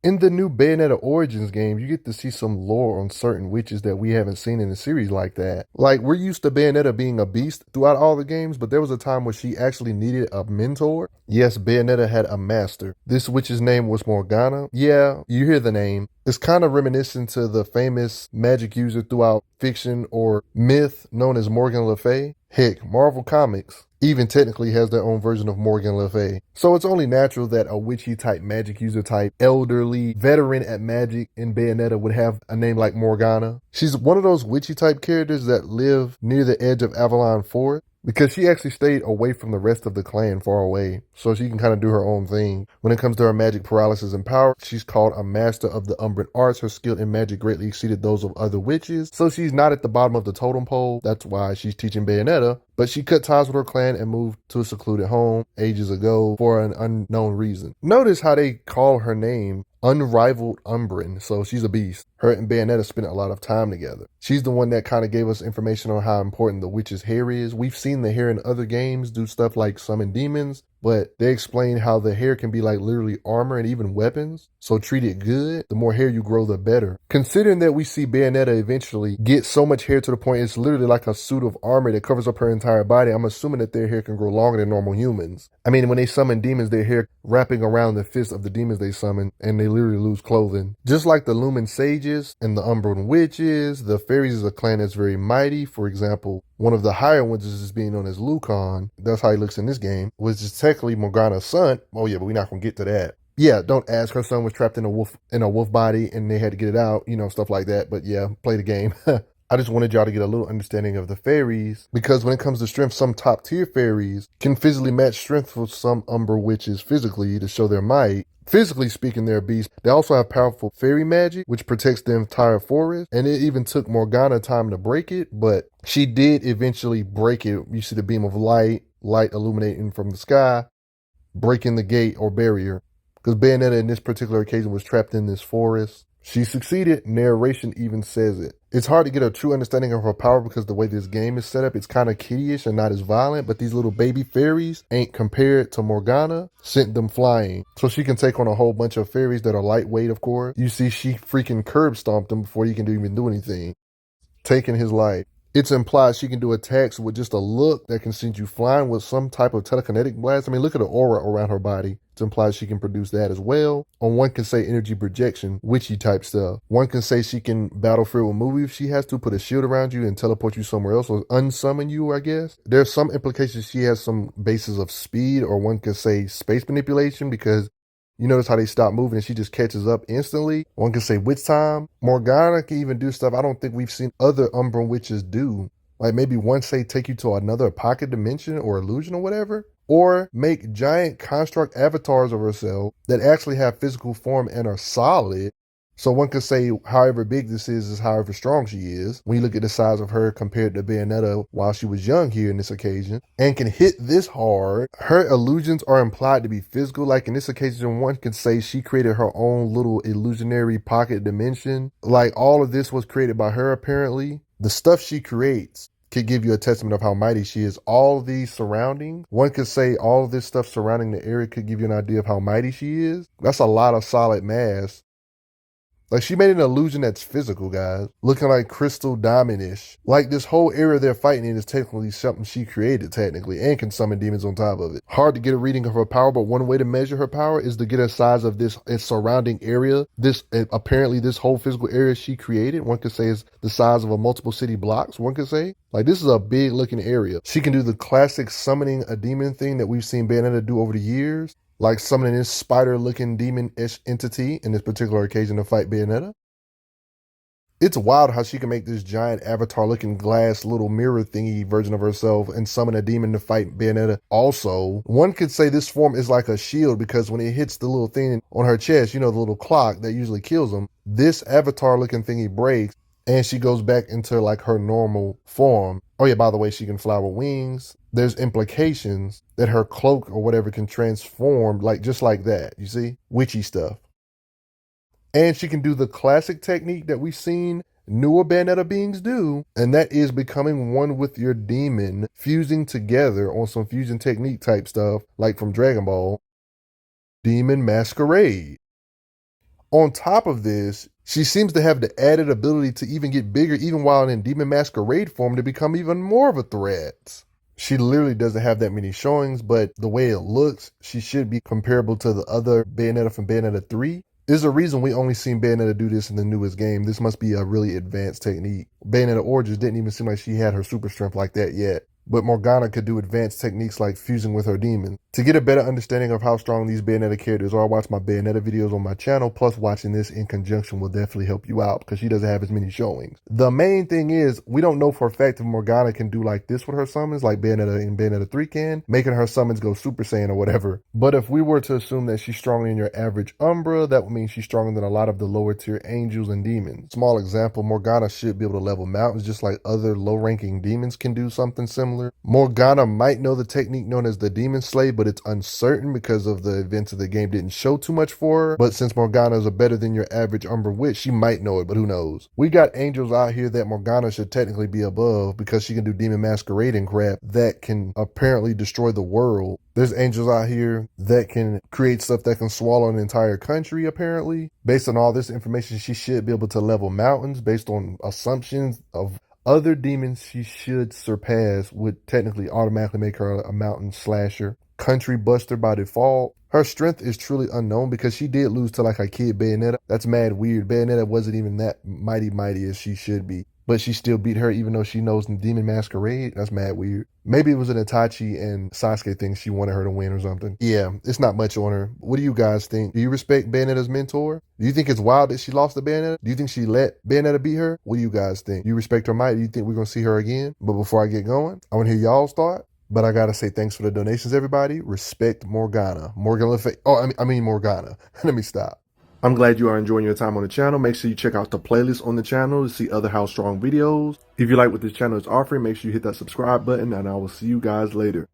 In the new Bayonetta Origins game, you get to see some lore on certain witches that we haven't seen in the series like that. Like, we're used to Bayonetta being a beast throughout all the games, but there was a time where she actually needed a mentor. Yes, Bayonetta had a master. This witch's name was Morgana. Yeah, you hear the name. It's kind of reminiscent to the famous magic user throughout fiction or myth known as Morgan Le Fay. Heck, Marvel Comics even technically has their own version of Morgan Le Fay. So it's only natural that a witchy type magic user type elderly veteran at magic in Bayonetta would have a name like Morgana. She's one of those witchy type characters that live near the edge of Avalon Forest because she actually stayed away from the rest of the clan far away, so she can kind of do her own thing. When it comes to her magic paralysis and power, she's called a master of the Umbran arts. Her skill in magic greatly exceeded those of other witches, so she's not at the bottom of the totem pole. That's why she's teaching Bayonetta, but she cut ties with her clan and moved to a secluded home ages ago for an unknown reason. Notice how they call her name Unrivaled Umbran, so she's a beast. Her and Bayonetta spent a lot of time together. She's the one that kind of gave us information on how important the witch's hair is. We've seen the hair in other games do stuff like summon demons, but they explain how the hair can be like literally armor and even weapons. So treat it good. The more hair you grow, the better. Considering that we see Bayonetta eventually get so much hair to the point it's literally like a suit of armor that covers up her entire body, I'm assuming that their hair can grow longer than normal humans. I mean, when they summon demons, their hair wrapping around the fists of the demons they summon, and they literally lose clothing. Just like the Lumen Sages and the Umbran Witches, the Fairies is a clan that's very mighty. For example, one of the higher ones is being known as Lucan. That's how he looks in this game, which is technically Morgana's son. Oh yeah, but we're not gonna get to that. Yeah, don't ask. Her son was trapped in a wolf body and they had to get it out, stuff like that. But yeah, play the game. I just wanted y'all to get a little understanding of the fairies, because when it comes to strength, some top tier fairies can physically match strength with some Umber witches physically to show their might. Physically speaking, they're beasts. They also have powerful fairy magic, which protects the entire forest. And it even took Morgana time to break it, but she did eventually break it. You see the beam of light illuminating from the sky, breaking the gate or barrier. Because Bayonetta in this particular occasion was trapped in this forest. She succeeded. Narration even says it. It's hard to get a true understanding of her power because the way this game is set up, it's kind of kiddie-ish and not as violent, but these little baby fairies ain't compared to Morgana, sent them flying. So she can take on a whole bunch of fairies that are lightweight, of course. You see, she freaking curb stomped them before you can even do anything, taking his life. It's implied she can do attacks with just a look that can send you flying with some type of telekinetic blast. I mean, look at the aura around her body. It's implied she can produce that as well. Or one can say energy projection, witchy type stuff. One can say she can battlefield with move if she has to, put a shield around you and teleport you somewhere else or unsummon you, I guess. There's some implications she has some basis of speed, or one can say space manipulation, because you notice how they stop moving and she just catches up instantly. One can say witch time. Morgana can even do stuff I don't think we've seen other Umbran witches do. Like maybe one say take you to another pocket dimension or illusion or whatever. Or make giant construct avatars of herself that actually have physical form and are solid. So one could say however big this is however strong she is. When you look at the size of her compared to Bayonetta while she was young here in this occasion, and can hit this hard. Her illusions are implied to be physical. Like in this occasion, one can say she created her own little illusionary pocket dimension. Like all of this was created by her apparently. The stuff she creates could give you a testament of how mighty she is. All these surroundings, one could say all of this stuff surrounding the area could give you an idea of how mighty she is. That's a lot of solid mass. Like she made an illusion that's physical, guys. Looking like crystal diamond-ish. Like this whole area they're fighting in is technically something she created technically and can summon demons on top of it. Hard to get a reading of her power, but one way to measure her power is to get a size of this surrounding area. Apparently this whole physical area she created, one could say is the size of a multiple city blocks, one could say. Like this is a big looking area. She can do the classic summoning a demon thing that we've seen Bayonetta do over the years. Like summoning this spider-looking demon-ish entity in this particular occasion to fight Bayonetta. It's wild how she can make this giant avatar-looking glass little mirror thingy version of herself and summon a demon to fight Bayonetta. Also, one could say this form is like a shield because when it hits the little thing on her chest, the little clock that usually kills them, this avatar-looking thingy breaks and she goes back into like her normal form. Oh yeah, by the way, she can fly with wings. There's implications that her cloak or whatever can transform just like that, you see? Witchy stuff. And she can do the classic technique that we've seen newer Bayonetta beings do, and that is becoming one with your demon, fusing together on some fusion technique type stuff, like from Dragon Ball. Demon Masquerade. On top of this, she seems to have the added ability to even get bigger even while in Demon Masquerade form to become even more of a threat. She literally doesn't have that many showings, but the way it looks, she should be comparable to the other Bayonetta from Bayonetta 3. There's a reason we only seen Bayonetta do this in the newest game. This must be a really advanced technique. Bayonetta Origins didn't even seem like she had her super strength like that yet. But Morgana could do advanced techniques like fusing with her demon. To get a better understanding of how strong these Bayonetta characters are, watch my Bayonetta videos on my channel, plus watching this in conjunction will definitely help you out because she doesn't have as many showings. The main thing is, we don't know for a fact if Morgana can do like this with her summons, like Bayonetta and Bayonetta 3 can, making her summons go Super Saiyan or whatever. But if we were to assume that she's stronger than your average Umbra, that would mean she's stronger than a lot of the lower tier angels and demons. Small example, Morgana should be able to level mountains just like other low-ranking demons can do something similar. Morgana might know the technique known as the Demon Slay, but it's uncertain because of the events of the game didn't show too much for her. But since Morgana is a better than your average Umbra Witch, she might know it, but who knows. We got angels out here that Morgana should technically be above because she can do Demon Masquerading crap that can apparently destroy the world. There's angels out here that can create stuff that can swallow an entire country, apparently. Based on all this information, she should be able to level mountains based on assumptions of other demons she should surpass would technically automatically make her a mountain slasher. Country buster by default. Her strength is truly unknown because she did lose to like a kid Bayonetta. That's mad weird. Bayonetta wasn't even that mighty as she should be. But she still beat her even though she knows in Demon Masquerade. That's mad weird. Maybe it was an Itachi and Sasuke thing she wanted her to win or something. Yeah, it's not much on her. What do you guys think? Do you respect Bayonetta's mentor? Do you think it's wild that she lost to Bayonetta? Do you think she let Bayonetta beat her? What do you guys think? Do you respect her might? Do you think we're going to see her again? But before I get going, I want to hear y'all's thought. But I gotta say thanks for the donations, everybody. Respect Morgana. Morgana. I mean Morgana. Let me stop. I'm glad you are enjoying your time on the channel. Make sure you check out the playlist on the channel to see other How Strong videos. If you like what this channel is offering, make sure you hit that subscribe button, and I will see you guys later.